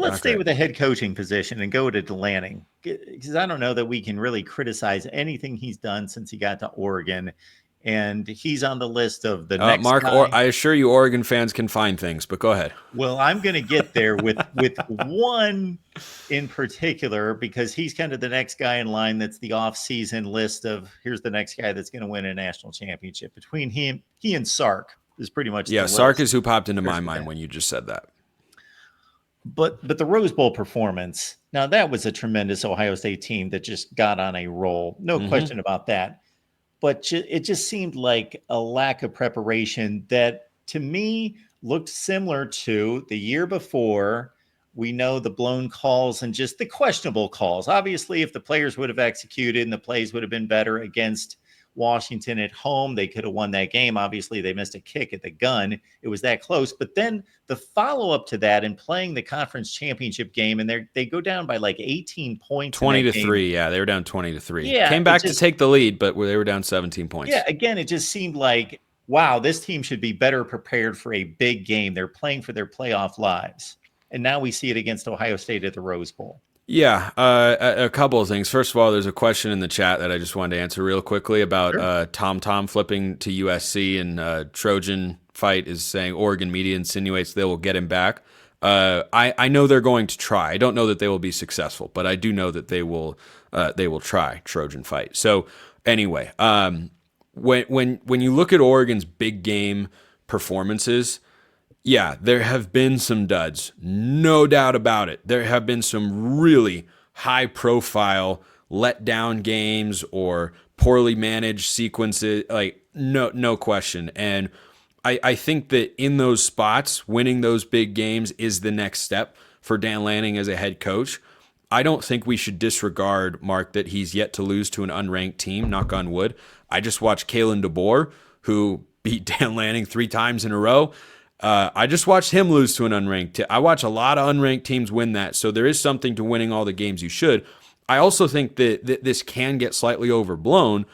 let's stay with the head coaching position and go to Lanning, because I don't know that we can really criticize anything he's done since he got to Oregon. And he's on the list of the next Mark, guy. I assure you Oregon fans can find things, but go ahead. Well, I'm going to get there with one in particular, because he's kind of the next guy in line. That's the off-season list of here's the next guy that's going to win a national championship. Between he and Sark is pretty much the list. Sark is who popped into my mind when you just said that. But the Rose Bowl performance, now that was a tremendous Ohio State team that just got on a roll. No question about that. But it just seemed like a lack of preparation that, to me, looked similar to the year before. We know the blown calls and just the questionable calls. Obviously, if the players would have executed and the plays would have been better against Washington at home, they could have won that game. Obviously, they missed a kick at the gun. It was that close. But then the follow-up to that and playing the conference championship game, and they go down by like 18 points. 20-3, yeah. They were down 20-3. Yeah, came back to take the lead, but they were down 17 points. Yeah, again, it just seemed like, wow, this team should be better prepared for a big game. They're playing for their playoff lives. And now we see it against Ohio State at the Rose Bowl. Yeah, a couple of things. First of all, there's a question in the chat that I just wanted to answer real quickly about Tom flipping to USC, and Trojan Fight is saying Oregon media insinuates they will get him back. I know they're going to try. I don't know that they will be successful, but I do know that they will try, Trojan Fight. So anyway, when you look at Oregon's big game performances, yeah, there have been some duds, no doubt about it. There have been some really high-profile letdown games or poorly managed sequences, like no question. And I think that in those spots, winning those big games is the next step for Dan Lanning as a head coach. I don't think we should disregard, Mark, that he's yet to lose to an unranked team, knock on wood. I just watched Kalen DeBoer, who beat Dan Lanning 3 times in a row. I just watched him lose to an unranked team. I watch a lot of unranked teams win that, so there is something to winning all the games you should. I also think that this can get slightly overblown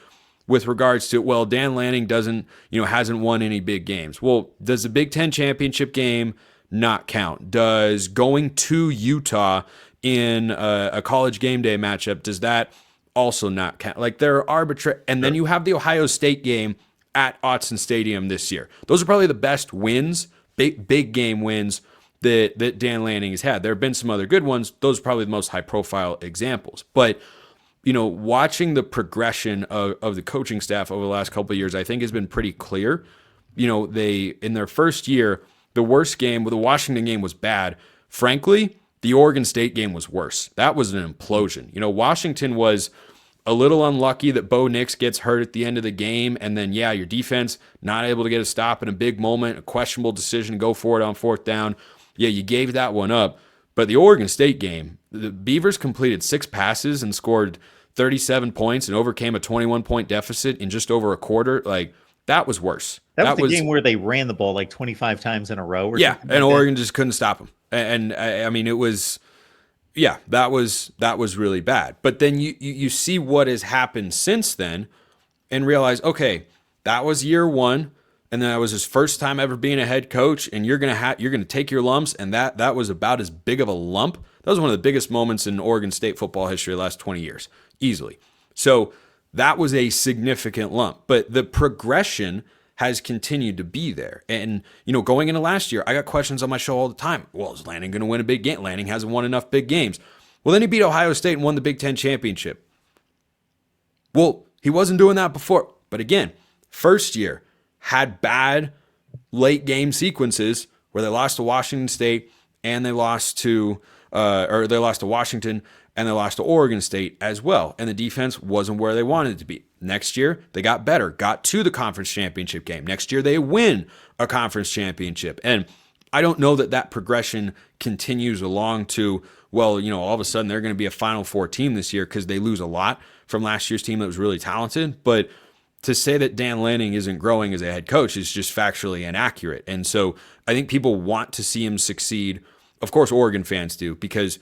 with regards to, well, Dan Lanning hasn't won any big games. Well, does the Big Ten championship game not count? Does going to Utah in a college game day matchup, does that also not count? Like, there are arbitrary, and then you have the Ohio State game at Autzen Stadium this year. Those are probably the best wins, big game wins that Dan Lanning has had. There have been some other good ones. Those are probably the most high-profile examples. But, watching the progression of the coaching staff over the last couple of years, I think has been pretty clear. They, in their first year, the worst game, the Washington game was bad. Frankly, the Oregon State game was worse. That was an implosion. Washington was a little unlucky that Bo Nix gets hurt at the end of the game, and then, your defense not able to get a stop in a big moment, a questionable decision, go for it on 4th down. Yeah, you gave that one up. But the Oregon State game, the Beavers completed 6 passes and scored 37 points and overcame a 21-point deficit in just over a quarter. Like, that was worse. That was the game where they ran the ball like 25 times in a row. And Oregon just couldn't stop them. And I mean, it was... Yeah, that was really bad. But then you see what has happened since then and realize, okay, that was year 1, and then that was his first time ever being a head coach, and you're gonna take your lumps, and that was about as big of a lump. That was one of the biggest moments in Oregon State football history the last 20 years, easily. So that was a significant lump. But the progression has continued to be there. And, going into last year, I got questions on my show all the time. Well, is Lanning going to win a big game? Lanning hasn't won enough big games. Well, then he beat Ohio State and won the Big Ten championship. Well, he wasn't doing that before. But again, first year had bad late game sequences where they lost to Washington State and they lost to Washington and they lost to Oregon State as well. And the defense wasn't where they wanted it to be. Next year, they got better, got to the conference championship game. Next year, they win a conference championship. And I don't know that progression continues along to, well, all of a sudden they're going to be a Final Four team this year because they lose a lot from last year's team that was really talented. But to say that Dan Lanning isn't growing as a head coach is just factually inaccurate. And so I think people want to see him succeed. Of course, Oregon fans do, because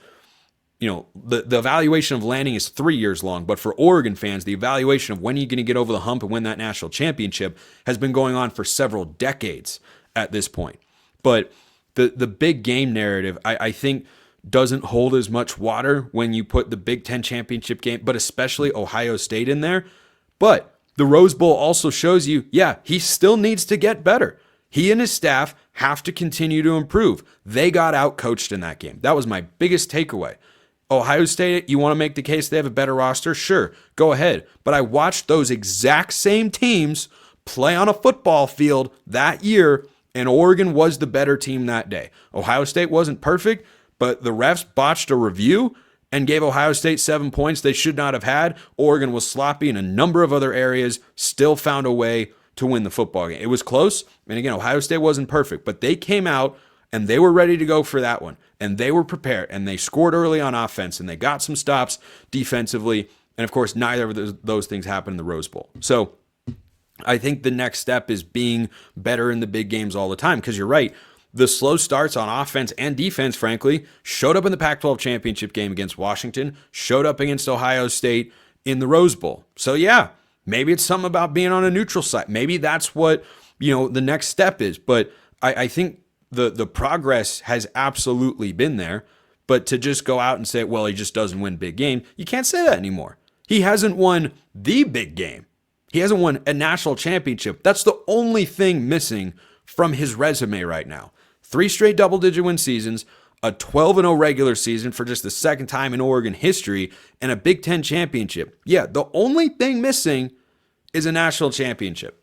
the evaluation of Lanning is 3 years long, but for Oregon fans, the evaluation of when are you going to get over the hump and win that national championship has been going on for several decades at this point. But the big game narrative, I think doesn't hold as much water when you put the Big Ten championship game, but especially Ohio State in there. But the Rose Bowl also shows you, yeah, he still needs to get better. He and his staff have to continue to improve. They got out-coached in that game. That was my biggest takeaway. Ohio State, you want to make the case they have a better roster? Sure, go ahead. But I watched those exact same teams play on a football field that year, and Oregon was the better team that day. Ohio State wasn't perfect, but the refs botched a review and gave Ohio State 7 points they should not have had. Oregon was sloppy in a number of other areas, still found a way to win the football game. It was close, and again, Ohio State wasn't perfect, but they came out and they were ready to go for that one, and they were prepared, and they scored early on offense, and they got some stops defensively, and of course, neither of those things happened in the Rose Bowl. So I think the next step is being better in the big games all the time, because you're right. The slow starts on offense and defense, frankly, showed up in the Pac-12 championship game against Washington, showed up against Ohio State in the Rose Bowl. So yeah, maybe it's something about being on a neutral site. Maybe that's what, the next step is. But I think the progress has absolutely been there. But to just go out and say, well, he just doesn't win big game, you can't say that anymore. He hasn't won the big game. He hasn't won a national championship. That's the only thing missing from his resume right now. 3 straight double-digit win seasons, a 12-0 regular season for just the second time in Oregon history, and a Big Ten championship. Yeah, the only thing missing is a national championship.